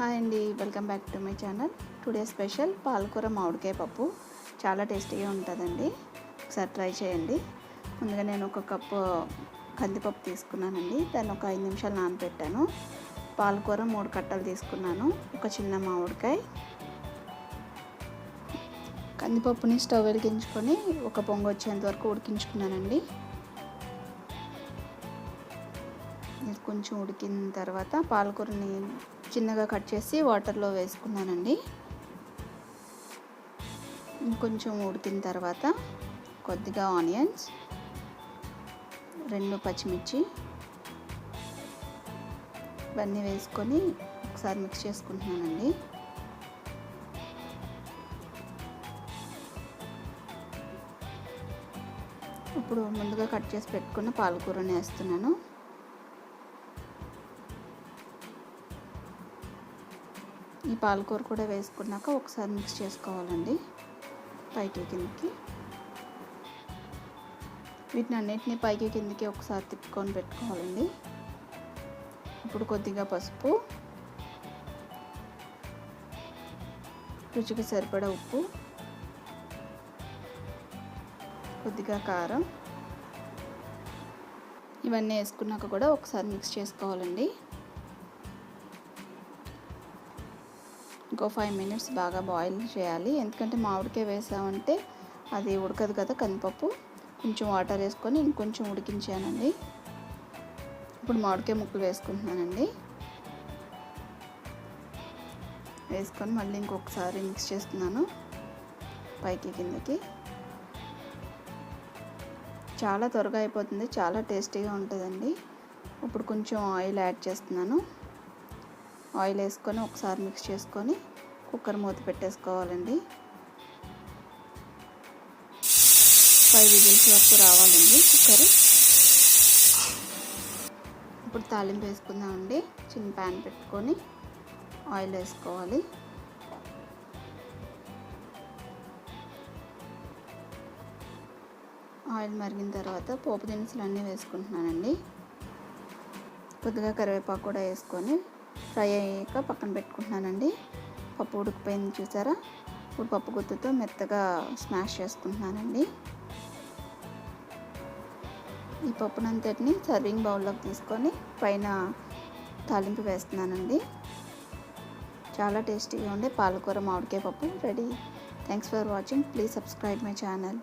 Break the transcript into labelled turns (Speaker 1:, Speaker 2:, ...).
Speaker 1: Hi అండి, welcome back to my channel. Today special పాలకూర మామిడికాయ పప్పు. చాలా టేస్టీగా ఉంటుందండి, ఒకసారి ట్రై చేయండి. ముందుగా నేను ఒక కప్పు కందిపప్పు తీసుకున్నానండి, దాన్ని ఒక 5 నిమిషాలు నానబెట్టాను. పాలకూర 3 కట్టలు తీసుకున్నాను, ఒక చిన్న మామిడికాయ. కందిపప్పుని స్టవ్ వెలిగించుకొని ఒక పొంగు వచ్చేంత వరకు ఉడికించుకున్నానండి. ఇది కొంచెం ఉడికిన తర్వాత పాలకూరని చిన్నగా కట్ చేసి వాటర్లో వేసుకున్నానండి. ఇంకొంచెం ఉడికిన తర్వాత కొద్దిగా ఆనియన్స్, 2 పచ్చిమిర్చి ఇవన్నీ వేసుకొని ఒకసారి మిక్స్ చేసుకుంటున్నానండి. ఇప్పుడు ముందుగా కట్ చేసి పెట్టుకున్న పాలకూరని వేస్తున్నాను. ఈ పాలకూర కూడా వేసుకున్నాక ఒకసారి మిక్స్ చేసుకోవాలండి, పైకి కిందకి. వీటిని అన్నిటిని పైకి కిందకి ఒకసారి తిప్పుకొని పెట్టుకోవాలండి. ఇప్పుడు కొద్దిగా పసుపు, రుచికి సరిపడా ఉప్పు, కొద్దిగా కారం ఇవన్నీ వేసుకున్నాక కూడా ఒకసారి మిక్స్ చేసుకోవాలండి. ఇంకో 5 మినిట్స్ బాగా బాయిల్ చేయాలి, ఎందుకంటే మామిడికాయ వేసామంటే అది ఉడకదు కదా కందిపప్పు. కొంచెం వాటర్ వేసుకొని ఇంకొంచెం ఉడికించానండి. ఇప్పుడు మామిడికాయ ముక్కలు వేసుకుంటున్నానండి. వేసుకొని మళ్ళీ ఇంకొకసారి మిక్స్ చేస్తున్నాను పైకి కిందకి. చాలా త్వరగా అయిపోతుంది, చాలా టేస్టీగా ఉంటుందండి. ఇప్పుడు కొంచెం ఆయిల్ యాడ్ చేస్తున్నాను. ఆయిల్ వేసుకొని ఒకసారి మిక్స్ చేసుకొని కుక్కర్ మూత పెట్టేసుకోవాలండి. 5 విజిల్స్ వరకు రావాలండి కుక్కర్. ఇప్పుడు తాలింపు వేసుకుందామండి. చిన్న ప్యాన్ పెట్టుకొని ఆయిల్ వేసుకోవాలి. ఆయిల్ మరిగిన తర్వాత పోపు దినుసులు అన్నీ వేసుకుంటున్నానండి. కొద్దిగా కరివేపాకు కూడా వేసుకొని ఫ్రై అయ్యాక పక్కన పెట్టుకుంటున్నానండి. పప్పు ఉడికిపోయింది చూసారా. ఇప్పుడు పప్పు గుత్తుతో మెత్తగా స్మాష్ చేసుకుంటున్నానండి. ఈ పప్పునంతటిని సర్వింగ్ బౌల్లోకి తీసుకొని పైన తాలింపు వేస్తున్నానండి. చాలా టేస్టీగా ఉండే పాలకూర మామిడికాయ పప్పు ready. Thanks for watching. Please subscribe my channel.